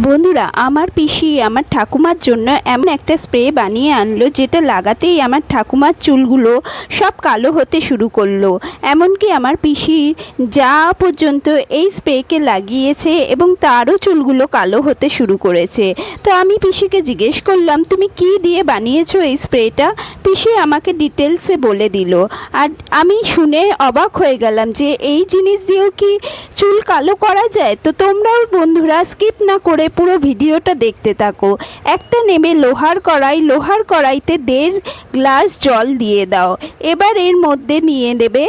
বন্ধুরা, আমার পিসি আমার ঠাকুমার জন্য এমন একটা স্প্রে বানিয়ে আনলো যেটা লাগাতেই আমার ঠাকুমার চুলগুলো সব কালো হতে শুরু করলো। এমনকি আমার পিসির যা পর্যন্ত এই স্প্রেকে লাগিয়েছে এবং তারও চুলগুলো কালো হতে শুরু করেছে। তো আমি পিসিকে জিজ্ঞেস করলাম, তুমি কি দিয়ে বানিয়েছো এই স্প্রেটা? পিসি আমাকে ডিটেলসে বলে দিল। আর আমি শুনে অবাক হয়ে গেলাম যে এই জিনিস দিয়েও কি চুল কালো করা যায়। তো তোমরাও বন্ধুরা স্কিপ না করে পুরো ভিডিওটা দেখতে থাকো। একটা নেবে লোহার কড়াইতে 1.5 গ্লাস জল দিয়ে দাও। এবার এর মধ্যে নিয়ে নেবে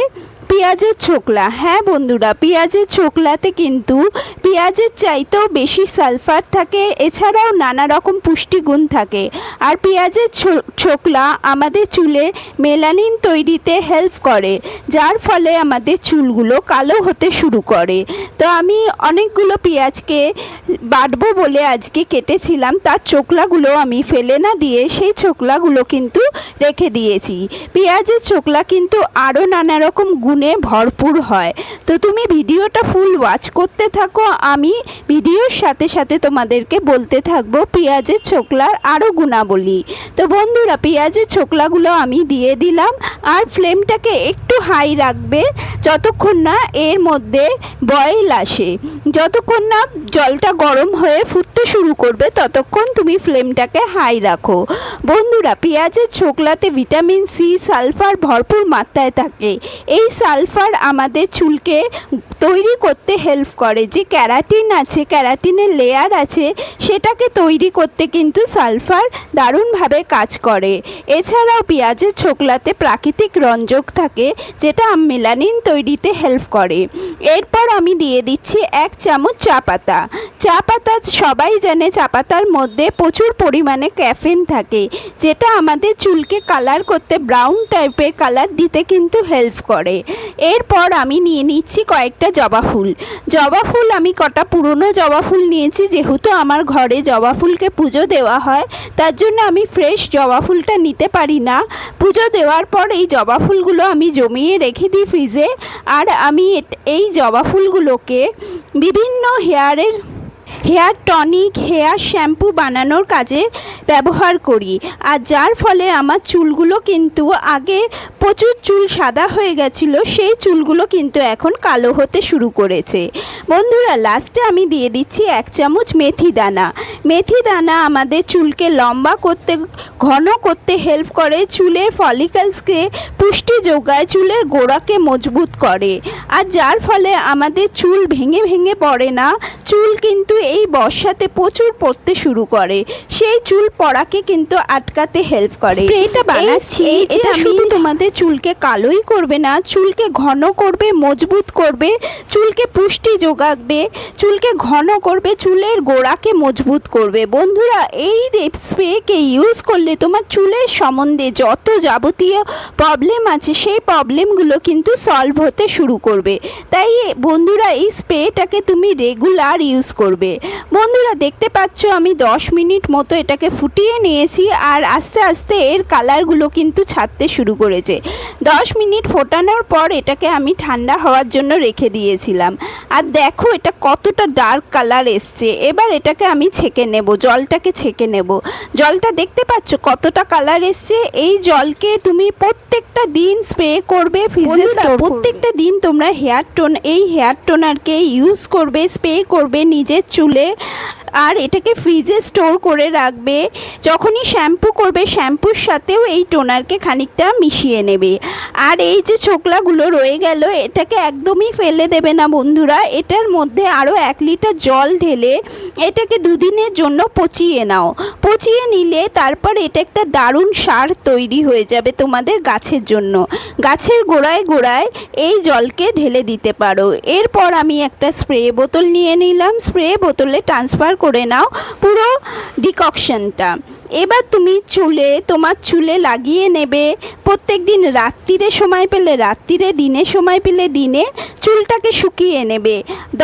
পেঁয়াজের ছোকলা। হ্যাঁ বন্ধুরা, পেঁয়াজের ছোকলাতে কিন্তু পেঁয়াজের চাইতেও বেশি সালফার থাকে, এছাড়াও নানা রকম পুষ্টিগুণ থাকে। আর পেঁয়াজের ছোকলা আমাদের চুলে মেলানিন তৈরিতে হেল্প করে, যার ফলে আমাদের চুলগুলো কালো হতে শুরু করে। তো আমি অনেকগুলো পেঁয়াজকে বাটবো বলে আজকে কেটেছিলাম, তার ছোকলাগুলো আমি ফেলে না দিয়ে সেই ছোকলাগুলো কিন্তু রেখে দিয়েছি। পেঁয়াজের ছোকলা কিন্তু আরও নানা রকম গুণে ভরপুর হয়। তো তুমি ভিডিওটা ফুল ওয়াচ করতে থাকো, আমি ভিডিওর সাথে সাথে তোমাদেরকে বলতে থাকবো পেঁয়াজের ছোকলার আরও গুণাবলী। তো বন্ধুরা, পেঁয়াজের ছোকলাগুলো আমি দিয়ে দিলাম। আর ফ্লেমটাকে একটু হাই রাখবে যতক্ষণ না এর মধ্যে বয়েল আসে। যতক্ষণ না জলটা গরম হয়ে ফুটতে শুরু করবে ততক্ষণ তুমি ফ্লেমটাকে হাই রাখো। বন্ধুরা, পেঁয়াজের ছোকলাতে ভিটামিন সি, সালফার ভরপুর মাত্রায় থাকে। এই সালফার আমাদের চুলকে তৈরি করতে হেল্প করে। যে ক্যারাটিন আছে, ক্যারাটিনের লেয়ার আছে, সেটাকে তৈরি করতে কিন্তু সালফার দারুণভাবে কাজ করে। এছাড়াও পেঁয়াজের ছোকলাতে প্রাকৃতিক রঞ্জক থাকে যেটা মেলানিন তৈরিতে হেল্প করে। এরপর আমি দিয়ে দিচ্ছি 1 চামচ চা পাতা। চা পাতা সবাই জানে, চা পাতার মধ্যে প্রচুর পরিমাণে ক্যাফেন থাকে, যেটা আমাদের চুলকে কালার করতে, ব্রাউন টাইপের কালার দিতে কিন্তু হেল্প করে। এরপর আমি নিয়ে নিচ্ছি কয়েকটা জবা ফুল। জবা ফুল আমি কটা পুরনো জবা ফুল নিয়েছি, যেহেতু আমার ঘরে জবা ফুলকে পুজো দেওয়া হয়, তার জন্য আমি ফ্রেশ জবা ফুলটা নিতে পারি না। পুজো দেওয়ার পর এই জবা ফুলগুলো আমি জমিয়ে রেখে দিই ফ্রিজে। আর আমি এই জবা ফুলগুলোকে বিভিন্ন হেয়ার টনিক, হেয়ার শ্যাম্পু বানানোর কাজে ব্যবহার করি। আর যার ফলে আমার চুলগুলো কিন্তু আগে প্রচুর চুল সাদা হয়ে গেছিলো, সেই চুলগুলো কিন্তু এখন কালো হতে শুরু করেছে। বন্ধুরা, লাস্টে আমি দিয়ে দিচ্ছি 1 চামচ মেথি দানা। মেথি দানা আমাদের চুলকে লম্বা করতে, ঘন করতে হেল্প করে, চুলের ফলিকলসকে পুষ্টি যোগায়, চুলের গোড়াকে মজবুত করে। আর যার ফলে আমাদের চুল ভেঙে ভেঙে পড়ে না। চুল কিন্তু এই বর্ষাতে প্রচুর পড়তে শুরু করে, সেই চুল পড়াকে কিন্তু আটকাতে হেল্প করে। স্প্রেটা বানাচ্ছি, এটা শুধু তোমাদের চুলকে কালোই করবে না, চুলকে ঘন করবে, মজবুত করবে, চুলকে পুষ্টি যোগাবে, চুলকে ঘন করবে, চুলের গোড়াকে মজবুত করবে। বন্ধুরা, এই স্প্রেকে ইউজ করলে তোমার চুলের সম্বন্ধে যত যাবতীয় প্রবলেম আছে সেই প্রবলেমগুলো কিন্তু সলভ হতে শুরু করবে। তাই বন্ধুরা, এই স্প্রেটাকে তুমি রেগুলার ইউজ করবে। বন্ধুরা, দেখতে পাচ্ছ আমি 10 মিনিট মতো এটাকে ফুটিয়ে নিয়েছি, আর আস্তে আস্তে এর কালারগুলো কিন্তু ছাড়তে শুরু করেছে। 10 মিনিট ফোটানোর পর এটাকে আমি ঠান্ডা হওয়ার জন্য রেখে দিয়েছিলাম। আর দেখো এটা কতটা ডার্ক কালার এসছে। এবার এটাকে আমি ছেঁকে নেব, জলটাকে ছেঁকে নেব। জলটা দেখতে পাচ্ছ কতটা কালার এসছে। এই জলকে তুমি প্রত্যেকটা দিন স্প্রে করবে, ফ্রিজে স্টোর করবে। প্রত্যেকটা দিন তোমরা এই হেয়ার টোনারকে ইউজ করবে, স্প্রে করবে নিজের চুলে। আর এটাকে ফ্রিজে স্টোর করে রাখবে। যখনই শ্যাম্পু করবে, শ্যাম্পুর সাথেও এই টোনারকে খানিকটা মিশিয়ে নেবে। আর এই যে ছোকলাগুলো রয়ে গেল, এটাকে একদমই ফেলে দেবে না বন্ধুরা। এটার মধ্যে আরও 1 লিটার জল ঢেলে এটাকে 2 দিনের জন্য পচিয়ে নাও। পচিয়ে নিলে তারপর এটা একটা দারুণ সার তৈরি হয়ে যাবে তোমাদের গাছের জন্য। গাছের গোড়ায় গোড়ায় এই জলকে ঢেলে দিতে পারো। এরপর আমি একটা স্প্রে বোতল নিয়ে নিলাম। স্প্রে বোতলে ট্রান্সফার করে নাও পুরো ডিককশনটা। এবার তুমি তোমার চুলে লাগিয়ে নেবে। প্রত্যেক দিন রাত্রিরে সময় পেলে রাত্রিরে, দিনে সময় পেলে দিনে চুলটাকে শুকিয়ে নেবে।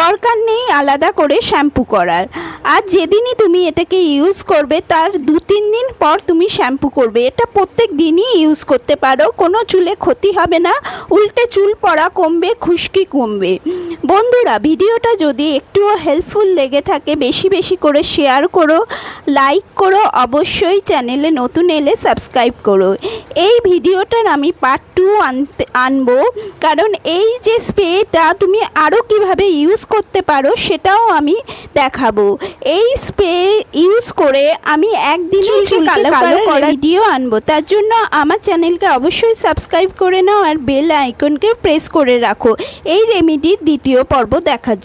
দরকার নেই আলাদা করে শ্যাম্পু করার। আর যেদিনই তুমি এটাকে ইউজ করবে তার 2-3 দিন পর তুমি শ্যাম্পু করবে। এটা প্রত্যেক দিনই ইউজ করতে পারো, কোনো চুলে ক্ষতি হবে না, উল্টে চুল পড়া কমবে, খুশকি কমবে। বন্ধুরা, ভিডিওটা যদি একটুও হেল্পফুল লেগে থাকে বেশি বেশি বেশি করে শেয়ার করো, লাইক করো, অবশ্যই চ্যানেলে নতুন এলে সাবস্ক্রাইব করো। এই ভিডিওটার আমি পার্ট 2 আনবো, কারণ এই যে স্প্রেটা তুমি আরও কিভাবে ইউজ করতে পারো সেটাও আমি দেখাবো। এই স্প্রে ইউজ করে আমি একদিনে কালো করার ভিডিও আনবো, তার জন্য আমার চ্যানেলকে অবশ্যই সাবস্ক্রাইব করে নাও আর বেল আইকনকে প্রেস করে রাখো এই রেমেডির দ্বিতীয় পর্ব দেখার জন্য।